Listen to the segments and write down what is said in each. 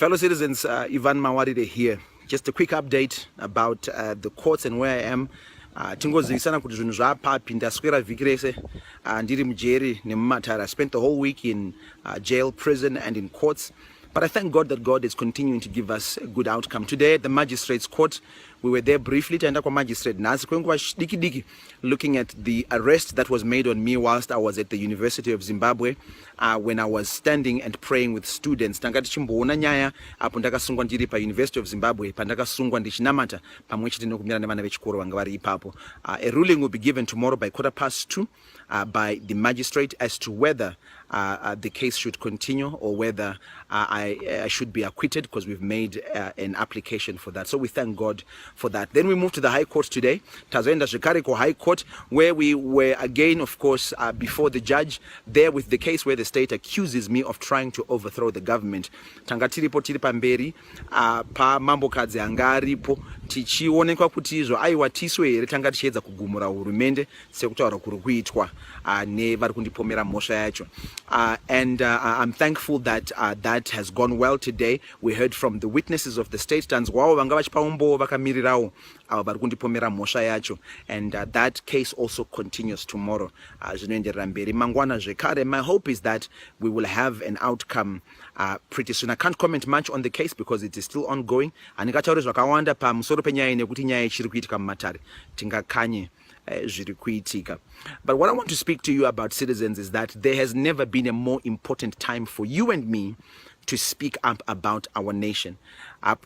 Fellow citizens, Ivan Mawarire here. Just a quick update about the courts and where I am. Tingozivisana kuti zvinhu zvapapi ndaswera vhiki rese ndiri mujeri nemumatara. I spent the whole week in jail, prison and in courts. But I thank God that God is continuing to give us a good outcome. Today at the magistrate's court, we were there briefly to magistrate looking at the arrest that was made on me whilst I was at the University of Zimbabwe when I was standing and praying with students. University of Zimbabwe a ruling will be given tomorrow by 2:15 by the magistrate as to whether the case should continue or whether I should be acquitted, because we've made an application for that. So we thank God for that. Then we moved to the High Court today, Tazoenda Zvikariko High Court, where we were again, of course, before the judge, there with the case where the state accuses me of trying to overthrow the government. Tangatiripo tiri pamberi pa mambokadzi anga aripo tichionekwa kuti izvo aiwatiswe here tanga tichiedza kugumura hurumende sekutaura kuri kuitwa nevari kundipomera mhosva yacho. And I'm thankful that that has gone well today. We heard from the witnesses of the state, tanzwawo vanga vachipaumbo vakamirirawo avo vari kundipomera mhosva yacho, and that case also continues tomorrow. Zvinoenderera mberi mangwana zvekare. My hope is that we will have an outcome pretty soon. I can't comment much on the case because it is still ongoing. Handingatauri zvakawanda pamusoro penyaya nekuti nyaya ichiri kuitika mumatare tingakanye zviri kuitika. But what I want to speak to you about, citizens, is that there has never been a more important time for you and me to speak up about our nation.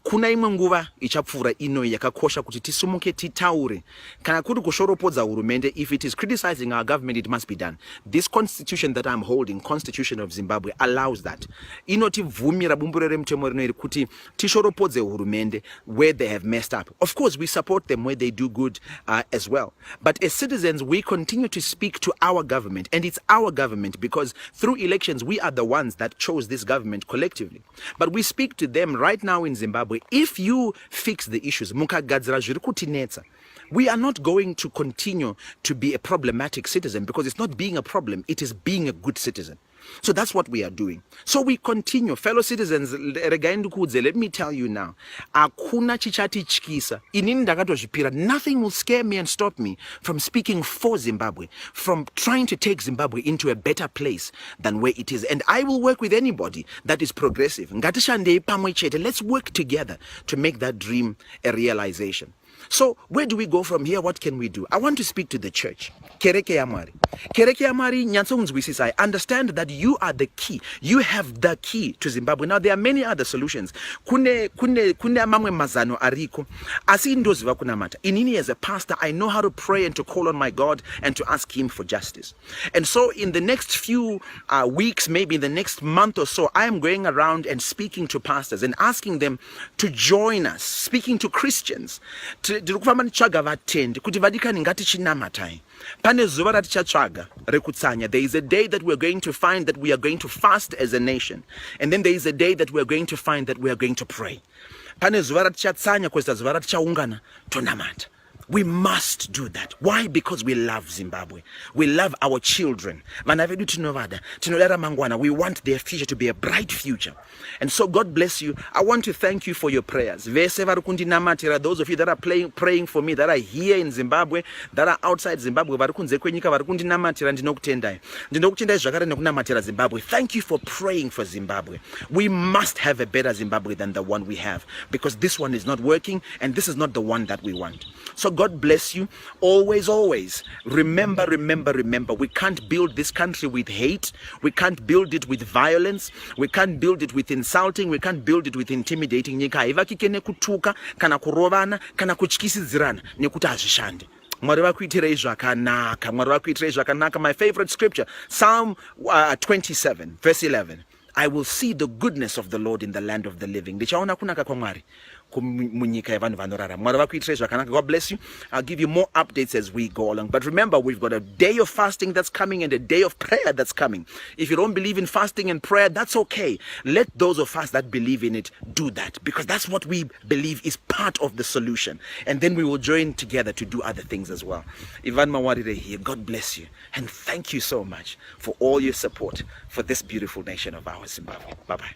Kuna imwe nguva ichapfuura ino yakakosha kuti tisumuke titaure kana kuri kushoropodza hurumende. If it is criticizing our government, it must be done. This constitution that I'm holding, Constitution of Zimbabwe, allows that. Inotivhumira bumbiro remutemo rinoiri kuti tishoropodze hurumende where they have messed up. Of course, we support them where they do good as well. But as citizens, we continue to speak to our government, and it's our government because through elections, we are the ones that chose this government collectively. But we speak to them right now in Zimbabwe. If you fix the issues, mukagadzira zviri kutinetsa, we are not going to continue to be a problematic citizen, because it's not being a problem, it is being a good citizen. So that's what we are doing. So we continue. Fellow citizens, let me tell you now, akuna chichati chikisa, inini ndakatozvipira, nothing will scare me and stop me from speaking for Zimbabwe, from trying to take Zimbabwe into a better place than where it is. And I will work with anybody that is progressive. Ngatishandei pamwe chete. Let's work together to make that dream a realization. So where do we go from here? What can we do? I want to speak to the church. Kereke Yamari. Kereke Yamari Nyansonzwisisa. I understand that you are the key. You have the key to Zimbabwe. Now there are many other solutions. Kune mamwe mazano ariko. Asi ndoziva kuna mata. Inini as a pastor, I know how to pray and to call on my God and to ask him for justice. And so in the next few weeks, maybe in the next month or so, I am going around and speaking to pastors and asking them to join us, speaking to Christians, ndikufamba nditsvaga vatendi kuti vadikani ngatichinamatai. Pane zuva ratichatsvaga rekutsanya. There is a day that we're going to find that we are going to fast as a nation, and then there is a day that we're going to find that we are going to pray. Pane zuva ratichatsanya kwesta zuva ratichaungana tonamata. We must do that. Why? Because we love Zimbabwe. We love our children. We want their future to be a bright future. And so God bless you. I want to thank you for your prayers. Those of you that are praying for me, that are here in Zimbabwe, that are outside Zimbabwe. Thank you for praying for Zimbabwe. We must have a better Zimbabwe than the one we have, because this one is not working and this is not the one that we want. So God bless you. Always, always remember, we can't build this country with hate. We can't build it with violence. We can't build it with insulting. We can't build it with intimidating. Nyika haivakikene kutuka, kana kurovana, kana kutyisidzirana, nekuti hazvishandi. Mwari vakuitirei zvakanaka. Mwari vakuitirei zvakanaka. My favorite scripture, Psalm 27, verse 11. I will see the goodness of the Lord in the land of the living. Ndichaona kunaka kwa Mwari munyika yavanhu vanorarama. Mwari vakuitirei zvakanaka. God bless you. I'll give you more updates as we go along. But remember, we've got a day of fasting that's coming and a day of prayer that's coming. If you don't believe in fasting and prayer, that's okay. Let those of us that believe in it do that, because that's what we believe is part of the solution. And then we will join together to do other things as well. Ivan Mawarire here. God bless you. And thank you so much for all your support for this beautiful nation of ours, Zimbabwe. Bye-bye.